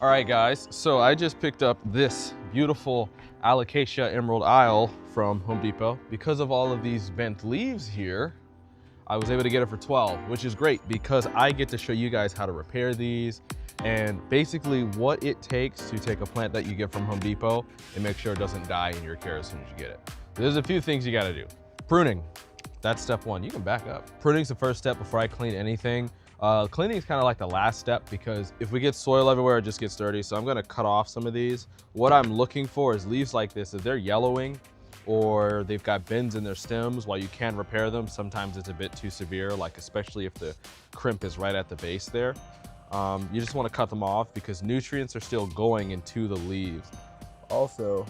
All right, guys, so I just picked up this beautiful Alocasia Emerald Isle from Home Depot. Because of all of these bent leaves here, I was able to get it for 12, which is great because I get to show you guys how to repair these and basically what it takes to take a plant that you get from Home Depot and make sure it doesn't die in your care as soon as you get it. There's a few things you gotta do. Pruning, that's step one. You can back up. Pruning's the first step before I clean anything. Cleaning is kind of like the last step because if we get soil everywhere, it just gets dirty. So I'm gonna cut off some of these. What I'm looking for is leaves like this. If they're yellowing or they've got bends in their stems, while you can repair them, sometimes it's a bit too severe, like especially if the crimp is right at the base there. You just wanna cut them off because nutrients are still going into the leaves. Also,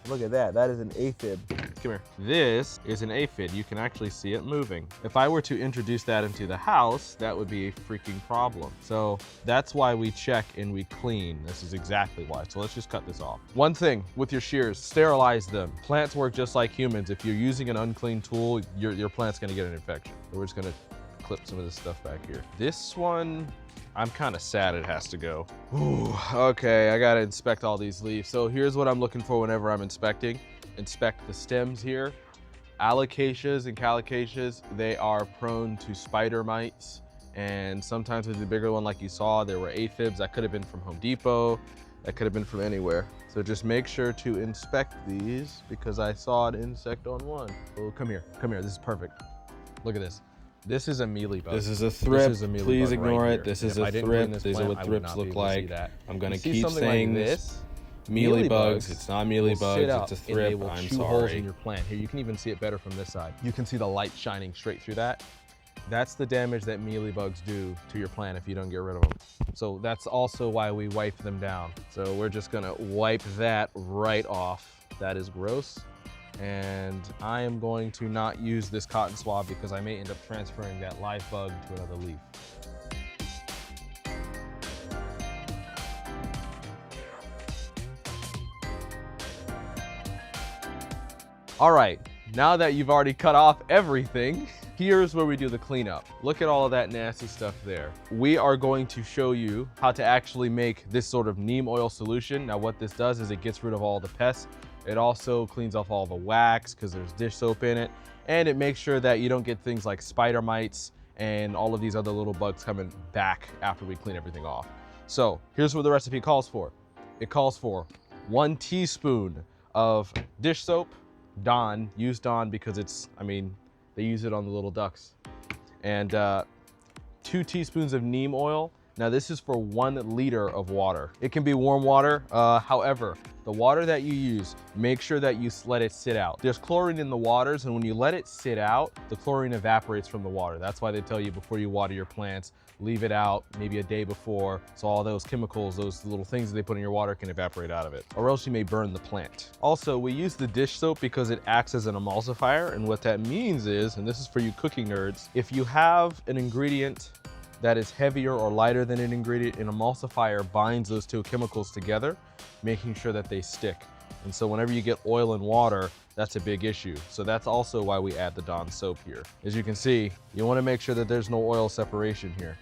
look at that, that is an aphid. Come here. This is an aphid. You can actually see it moving. If I were to introduce that into the house, that would be a freaking problem. So that's why we check and we clean. This is exactly why. So let's just cut this off. One thing with your shears, sterilize them. Plants work just like humans. If you're using an unclean tool, your plant's gonna get an infection. So we're just gonna clip some of this stuff back here. This one, I'm kind of sad it has to go. Ooh, okay, I gotta inspect all these leaves. So here's what I'm looking for whenever I'm inspecting. Inspect the stems here. Alocasias and calocasias, they are prone to spider mites. And sometimes with the bigger one like you saw, there were aphids. That could have been from Home Depot. That could have been from anywhere. So just make sure to inspect these because I saw an insect on one. Oh, come here, this is perfect. Look at this. This is a mealybug. This is a thrip. Please ignore right it. This here. is a thrip. These are what thrips look like. I'm gonna keep saying this. Mealybugs. It's not mealybugs. It's a thrip. I'm chew holes in sorry. your plant. Here, you can even see it better from this side. You can see the light shining straight through that. That's the damage that mealybugs do to your plant if you don't get rid of them. So that's also why we wipe them down. So we're just gonna wipe that right off. That is gross. And I am going to not use this cotton swab because I may end up transferring that live bug to another leaf. All right, now that you've already cut off everything, here's where we do the cleanup. Look at all of that nasty stuff there. We are going to show you how to actually make this sort of neem oil solution. Now what this does is it gets rid of all the pests. It also cleans off all the wax because there's dish soap in it. And it makes sure that you don't get things like spider mites and all of these other little bugs coming back after we clean everything off. So here's what the recipe calls for. It calls for 1 teaspoon of dish soap, Dawn, use Dawn because it's, I mean, they use it on the little ducks. And 2 teaspoons of neem oil. Now this is for 1 liter of water. It can be warm water. However, the water that you use, make sure that you let it sit out. There's chlorine in the waters, and when you let it sit out, the chlorine evaporates from the water. That's why they tell you before you water your plants, leave it out maybe a day before, so all those chemicals, those little things that they put in your water can evaporate out of it, or else you may burn the plant. Also, we use the dish soap because it acts as an emulsifier, and what that means is, and this is for you cooking nerds, if you have an ingredient that is heavier or lighter than an ingredient, an emulsifier binds those 2 chemicals together, making sure that they stick. And so whenever you get oil and water, that's a big issue. So that's also why we add the Dawn soap here. As you can see, you wanna make sure that there's no oil separation here.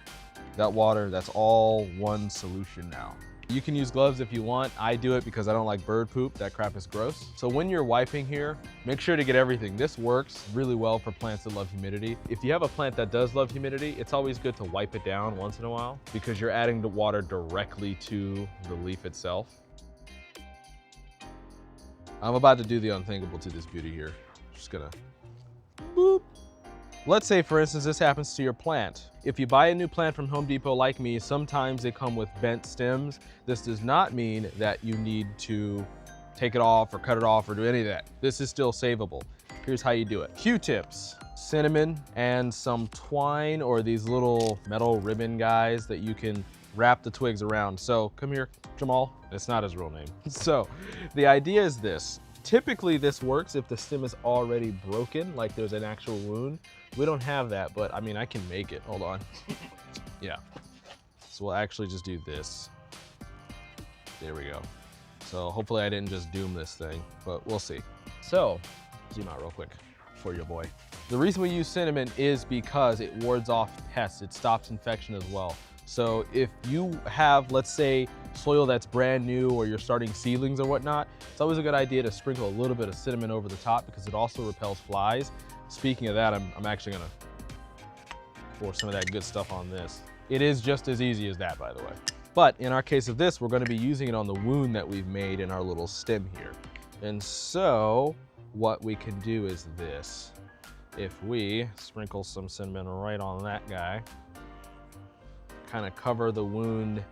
That water, that's all one solution now. You can use gloves if you want. I do it because I don't like bird poop. That crap is gross. So when you're wiping here, make sure to get everything. This works really well for plants that love humidity. If you have a plant that does love humidity, it's always good to wipe it down once in a while because you're adding the water directly to the leaf itself. I'm about to do the unthinkable to this beauty here. Just gonna boop. Let's say, for instance, this happens to your plant. If you buy a new plant from Home Depot like me, sometimes they come with bent stems. This does not mean that you need to take it off or cut it off or do any of that. This is still savable. Here's how you do it. Q-tips, cinnamon, and some twine or these little metal ribbon guys that you can wrap the twigs around. So come here, Jamal. It's not his real name. So the idea is this. Typically this works if the stem is already broken, like there's an actual wound. We don't have that, but I mean, I can make it. Hold on. Yeah. So we'll actually just do this. There we go. So hopefully I didn't just doom this thing, but we'll see. So, zoom out real quick for your boy. The reason we use cinnamon is because it wards off pests. It stops infection as well. So if you have, let's say, soil that's brand new or you're starting seedlings or whatnot, it's always a good idea to sprinkle a little bit of cinnamon over the top because it also repels flies. Speaking of that, I'm actually gonna pour some of that good stuff on this. It is just as easy as that, by the way. But in our case of this, we're gonna be using it on the wound that we've made in our little stem here. And so what we can do is this. If we sprinkle some cinnamon right on that guy, kind of cover the wound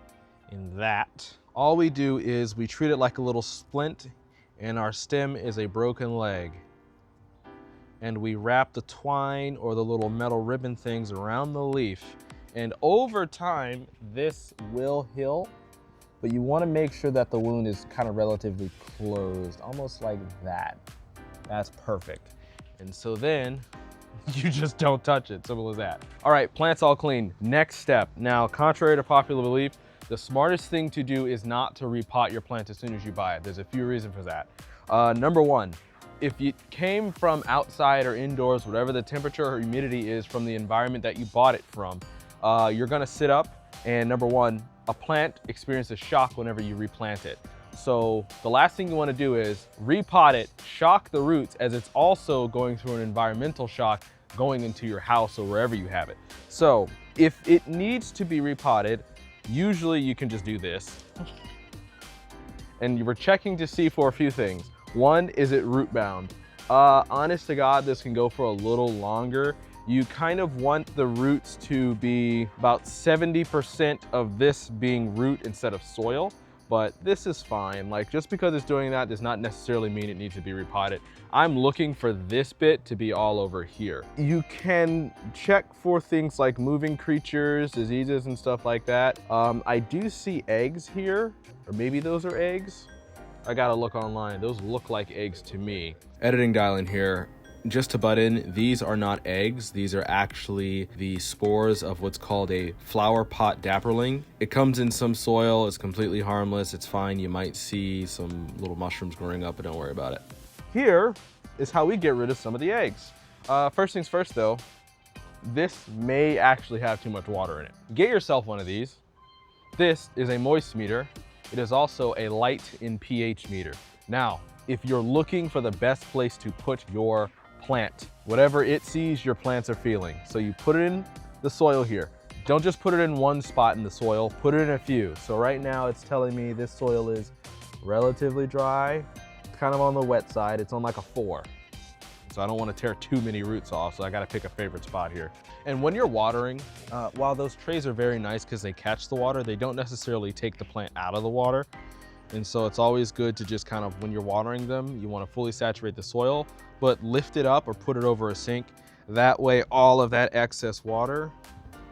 in that. All we do is we treat it like a little splint, and our stem is a broken leg. And we wrap the twine or the little metal ribbon things around the leaf. And over time, this will heal, but you want to make sure that the wound is kind of relatively closed, almost like that. That's perfect. And so then you just don't touch it, simple as that. All right, plant's all clean. Next step. Now, contrary to popular belief, the smartest thing to do is not to repot your plant as soon as you buy it. There's a few reasons for that. Number one, if you came from outside or indoors, whatever the temperature or humidity is from the environment that you bought it from, you're gonna sit up, and number one, a plant experiences shock whenever you replant it. So the last thing you want to do is repot it, shock the roots, as it's also going through an environmental shock going into your house or wherever you have it. So if it needs to be repotted, usually you can just do this. And you were checking to see for a few things. One, is it root bound? Honest to God, this can go for a little longer. You kind of want the roots to be about 70% of this being root instead of soil. But this is fine. Like, just because it's doing that does not necessarily mean it needs to be repotted. I'm looking for this bit to be all over here. You can check for things like moving creatures, diseases, and stuff like that. I do see eggs here, or maybe those are eggs. I gotta look online. Those look like eggs to me. Editing dial in here. Just to butt in, these are not eggs. These are actually the spores of what's called a flower pot dapperling. It comes in some soil, it's completely harmless, it's fine. You might see some little mushrooms growing up, but don't worry about it. Here is how we get rid of some of the eggs. First things first though, this may actually have too much water in it. Get yourself one of these. This is a moist meter. It is also a light in pH meter. Now, if you're looking for the best place to put your plant, whatever it sees your plants are feeling. So you put it in the soil here. Don't just put it in one spot in the soil, put it in a few. So right now it's telling me this soil is relatively dry, kind of on the wet side. It's on like a 4. So I don't want to tear too many roots off, so I got to pick a favorite spot here. And when you're watering, while those trays are very nice because they catch the water, they don't necessarily take the plant out of the water. And so it's always good to just kind of, when you're watering them, you want to fully saturate the soil, but lift it up or put it over a sink. That way all of that excess water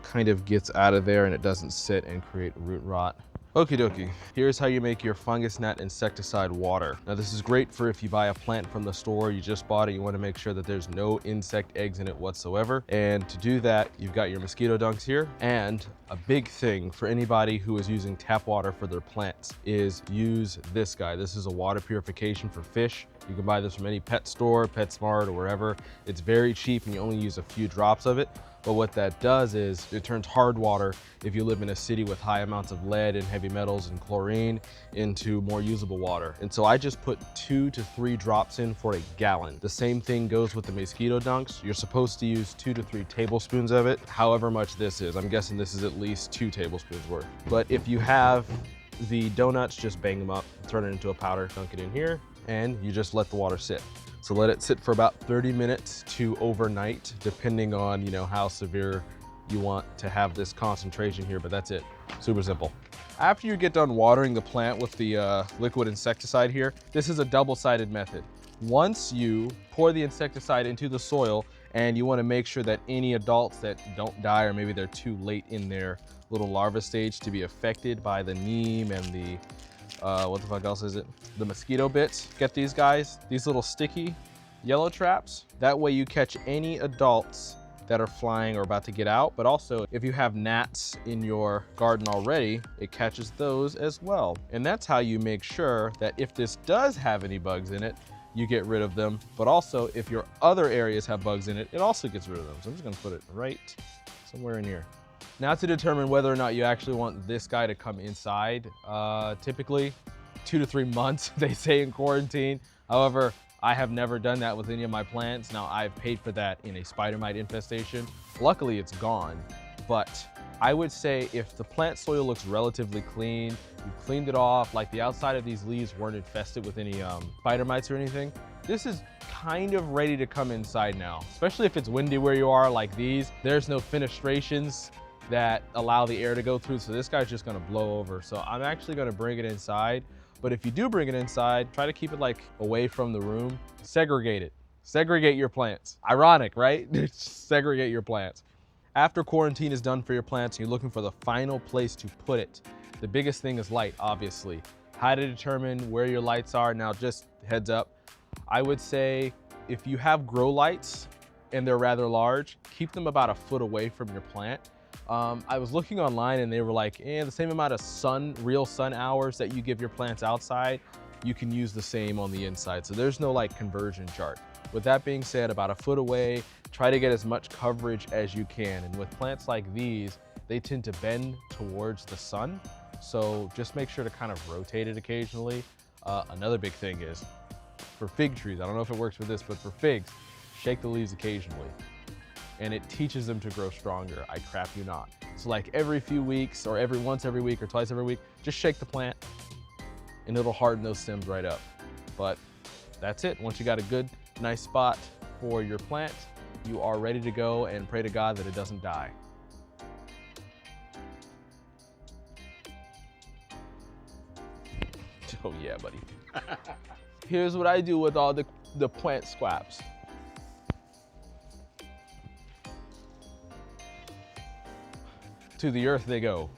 kind of gets out of there and it doesn't sit and create root rot. Okie dokie, here's how you make your fungus gnat insecticide water. Now this is great for if you buy a plant from the store, you just bought it, you want to make sure that there's no insect eggs in it whatsoever. And to do that, you've got your mosquito dunks here. And a big thing for anybody who is using tap water for their plants is use this guy. This is a water purification for fish. You can buy this from any pet store, PetSmart, or wherever. It's very cheap and you only use a few drops of it. But what that does is it turns hard water, if you live in a city with high amounts of lead and heavy metals and chlorine, into more usable water. And so I just put 2 to 3 drops in for a gallon. The same thing goes with the mosquito dunks. You're supposed to use 2 to 3 tablespoons of it, however much this is. I'm guessing this is at least 2 tablespoons worth. But if you have the donuts, just bang them up, turn it into a powder, dunk it in here, and you just let the water sit. So let it sit for about 30 minutes to overnight, depending on, you know, how severe you want to have this concentration here, but that's it. Super simple. After you get done watering the plant with the liquid insecticide here, this is a double-sided method. Once you pour the insecticide into the soil, and you want to make sure that any adults that don't die, or maybe they're too late in their little larva stage to be affected by the neem and the what the fuck else is it? The mosquito bits. Get these guys, these little sticky yellow traps. That way you catch any adults that are flying or about to get out. But also if you have gnats in your garden already, it catches those as well. And that's how you make sure that if this does have any bugs in it, you get rid of them. But also if your other areas have bugs in it, it also gets rid of them. So I'm just gonna put it right somewhere in here. Now to determine whether or not you actually want this guy to come inside, typically 2 to 3 months, they say in quarantine. However, I have never done that with any of my plants. Now I've paid for that in a spider mite infestation. Luckily it's gone, but I would say if the plant soil looks relatively clean, you've cleaned it off, like the outside of these leaves weren't infested with any spider mites or anything, this is kind of ready to come inside now, especially if it's windy where you are like these. There's no fenestrations that allow the air to go through, so this guy's just gonna blow over. So I'm actually gonna bring it inside, but if you do bring it inside, try to keep it like away from the room. Segregate it. Segregate your plants. Ironic, right? Segregate your plants. After quarantine is done for your plants, you're looking for the final place to put it. The biggest thing is light, obviously. How to determine where your lights are. Now, just heads up, I would say if you have grow lights and they're rather large, keep them about a foot away from your plant. I was looking online and they were like, the same amount of real sun hours that you give your plants outside, you can use the same on the inside. So there's no like conversion chart. With that being said, about a foot away, try to get as much coverage as you can. And with plants like these, they tend to bend towards the sun. So just make sure to kind of rotate it occasionally. Another big thing is for fig trees, I don't know if it works for this, but for figs, shake the leaves occasionally. And it teaches them to grow stronger, I crap you not. So like every few weeks or once every week or twice every week, just shake the plant and it'll harden those stems right up. But that's it. Once you got a good, nice spot for your plant, you are ready to go and pray to God that it doesn't die. Oh yeah, buddy. Here's what I do with all the plant scraps. To the earth they go.